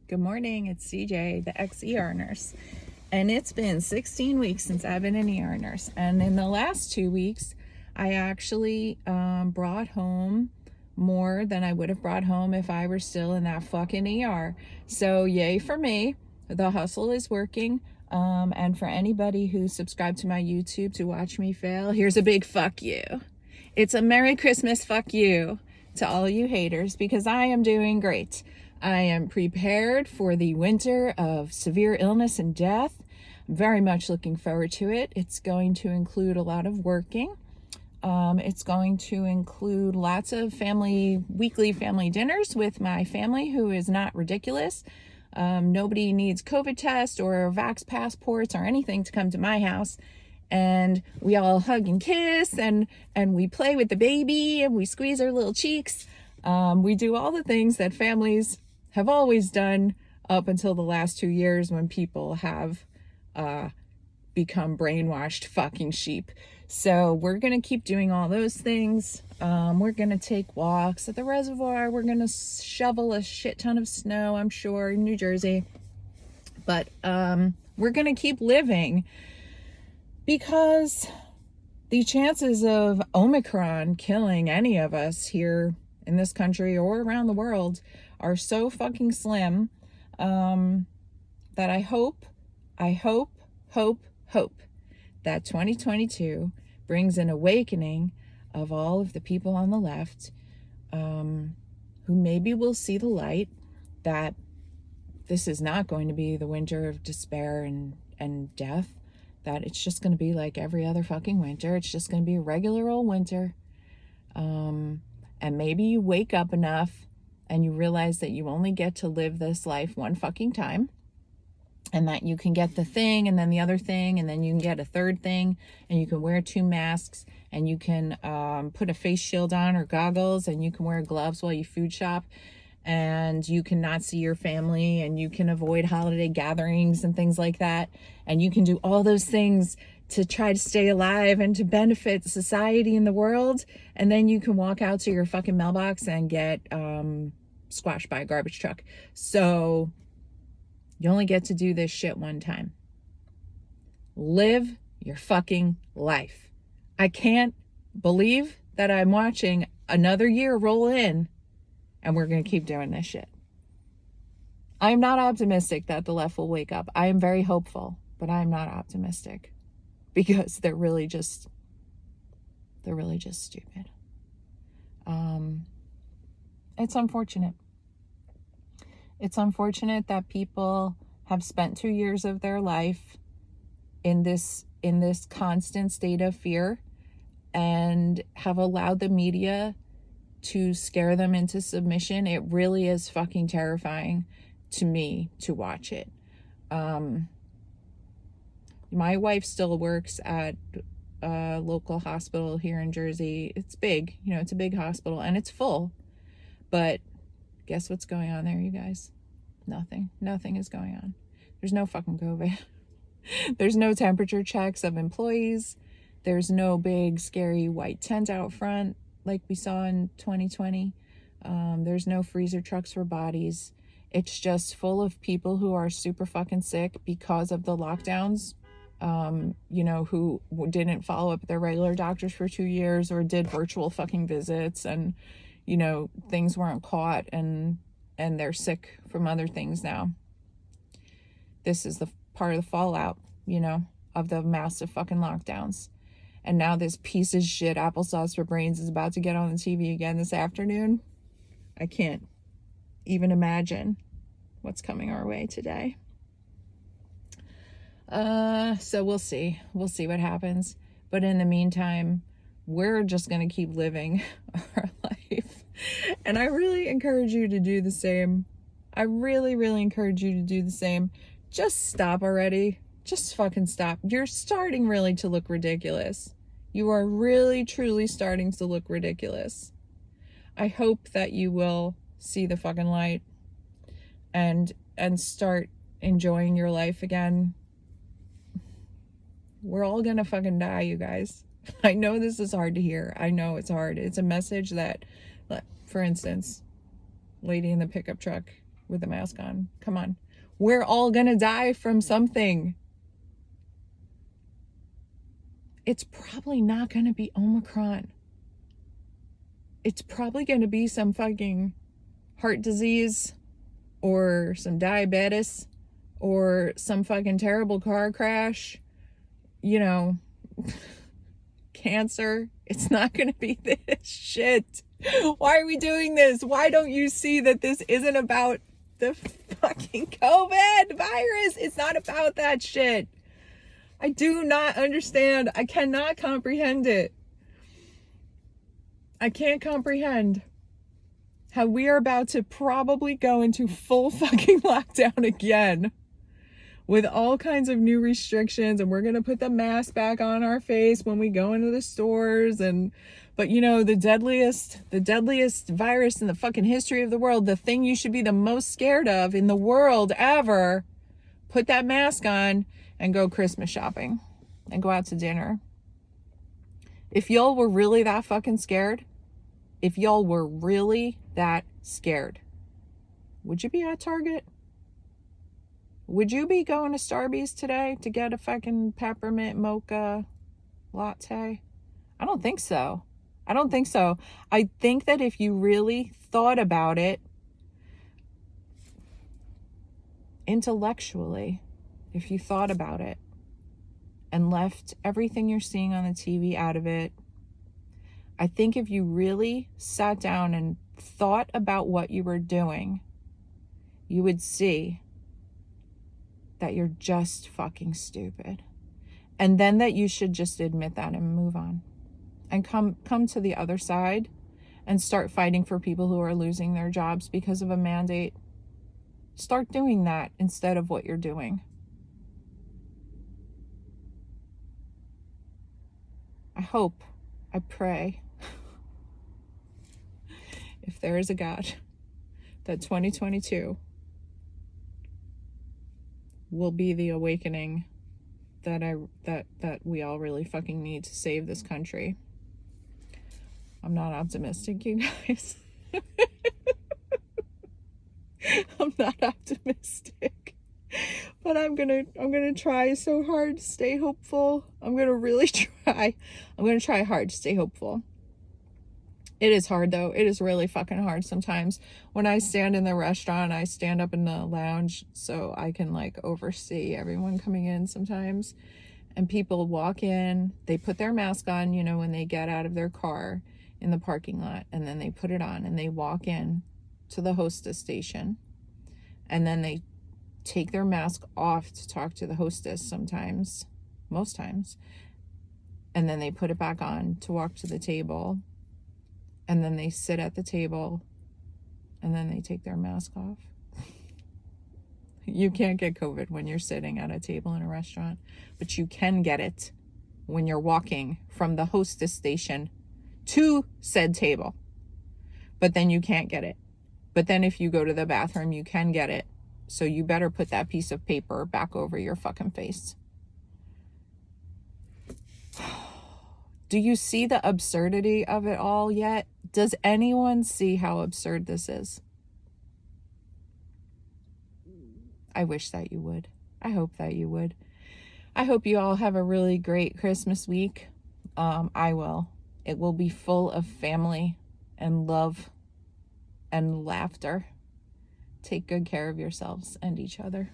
Good morning, it's CJ, the ex-ER nurse. And it's been 16 weeks since I've been an ER nurse. And in the last 2 weeks, I actually brought home more than I would have brought home if I were still in that fucking ER. So yay for me. The hustle is working. And for anybody who subscribed to my YouTube to watch me fail, here's a big fuck you. It's a Merry Christmas fuck you to all you haters, because I am doing great. I am prepared for the winter of severe illness and death. I'm very much looking forward to it. It's going to include a lot of working. It's going to include lots of weekly family dinners with my family, who is not ridiculous. Nobody needs COVID tests or vax passports or anything to come to my house. And we all hug and kiss, and we play with the baby, and we squeeze our little cheeks. We do all the things that families have always done up until the last 2 years, when people have become brainwashed fucking sheep. So we're going to keep doing all those things. We're going to take walks at the reservoir. We're going to shovel a shit ton of snow, I'm sure, in New Jersey. But we're going to keep living, because the chances of Omicron killing any of us here in this country or around the world are so fucking slim that I hope that 2022 brings an awakening of all of the people on the left who maybe will see the light, that this is not going to be the winter of despair and death, that it's just going to be like every other fucking winter. It's just going to be a regular old winter. And maybe you wake up enough and you realize that you only get to live this life one fucking time, and that you can get the thing and then the other thing, and then you can get a third thing, and you can wear 2 masks, and you can put a face shield on or goggles, and you can wear gloves while you food shop, and you cannot see your family, and you can avoid holiday gatherings and things like that. And you can do all those things to try to stay alive and to benefit society and the world. And then you can walk out to your fucking mailbox and get squashed by a garbage truck. So you only get to do this shit one time. Live your fucking life. I can't believe that I'm watching another year roll in, and we're going to keep doing this shit. I'm not optimistic that the left will wake up. I am very hopeful, but I'm not optimistic, because they're really just stupid. It's unfortunate. It's unfortunate that people have spent 2 years of their life in this constant state of fear, and have allowed the media to scare them into submission. It really is fucking terrifying to me to watch it. My wife still works at a local hospital here in Jersey. It's big, it's a big hospital, and it's full. But guess what's going on there, you guys? Nothing is going on. There's no fucking COVID. There's no temperature checks of employees. There's no big scary white tent out front like we saw in 2020. There's no freezer trucks for bodies. It's just full of people who are super fucking sick because of the lockdowns, who didn't follow up with their regular doctors for 2 years, or did virtual fucking visits, and, things weren't caught, and they're sick from other things now. This is the part of the fallout, of the massive fucking lockdowns. And now this piece of shit Applesauce for Brains is about to get on the TV again this afternoon. I can't even imagine what's coming our way today. So we'll see. We'll see what happens. But in the meantime, we're just going to keep living our life. And I really encourage you to do the same. I really, really encourage you to do the same. Just stop already. Just fucking stop. You're starting really to look ridiculous. You are really, truly starting to look ridiculous. I hope that you will see the fucking light and start enjoying your life again. We're all gonna fucking die, you guys. I know this is hard to hear. I know it's hard. It's a message that, for instance, lady in the pickup truck, with a mask on. Come on. We're all gonna die from something. It's probably not gonna be Omicron. It's probably gonna be some fucking heart disease or some diabetes or some fucking terrible car crash, you know, cancer. It's not going to be this shit. Why are we doing this? Why don't you see that this isn't about the fucking COVID virus? It's not about that shit. I do not understand. I cannot comprehend it. I can't comprehend how we are about to probably go into full fucking lockdown again with all kinds of new restrictions, and we're going to put the mask back on our face when we go into the stores. But you know, the deadliest virus in the fucking history of the world, the thing you should be the most scared of in the world ever, put that mask on and go Christmas shopping and go out to dinner. If y'all were really that fucking scared, if y'all were really that scared, would you be at Target? Would you be going to Starbucks today to get a fucking peppermint mocha latte? I don't think so. I think that if you really thought about it intellectually, if you thought about it and left everything you're seeing on the TV out of it, I think if you really sat down and thought about what you were doing, you would see that you're just fucking stupid. And then that you should just admit that and move on. And come to the other side and start fighting for people who are losing their jobs because of a mandate. Start doing that instead of what you're doing. I hope, I pray, if there is a God, that 2022 will be the awakening that we all really fucking need to save this country. I'm not optimistic, you guys. I'm not optimistic. But I'm gonna try so hard to stay hopeful. I'm gonna really try. I'm gonna try hard to stay hopeful. It is hard though. It is really fucking hard sometimes. When I stand in the restaurant, I stand up in the lounge so I can like oversee everyone coming in sometimes. And people walk in, they put their mask on, you know, when they get out of their car in the parking lot, and then they put it on and they walk in to the hostess station. And then they take their mask off to talk to the hostess sometimes, most times. And then they put it back on to walk to the table. And then they sit at the table and then they take their mask off. You can't get COVID when you're sitting at a table in a restaurant, but you can get it when you're walking from the hostess station to said table. But then you can't get it. But then if you go to the bathroom, you can get it. So you better put that piece of paper back over your fucking face. Do you see the absurdity of it all yet? Does anyone see how absurd this is? I wish that you would. I hope that you would. I hope you all have a really great Christmas week. I will. It will be full of family and love and laughter. Take good care of yourselves and each other.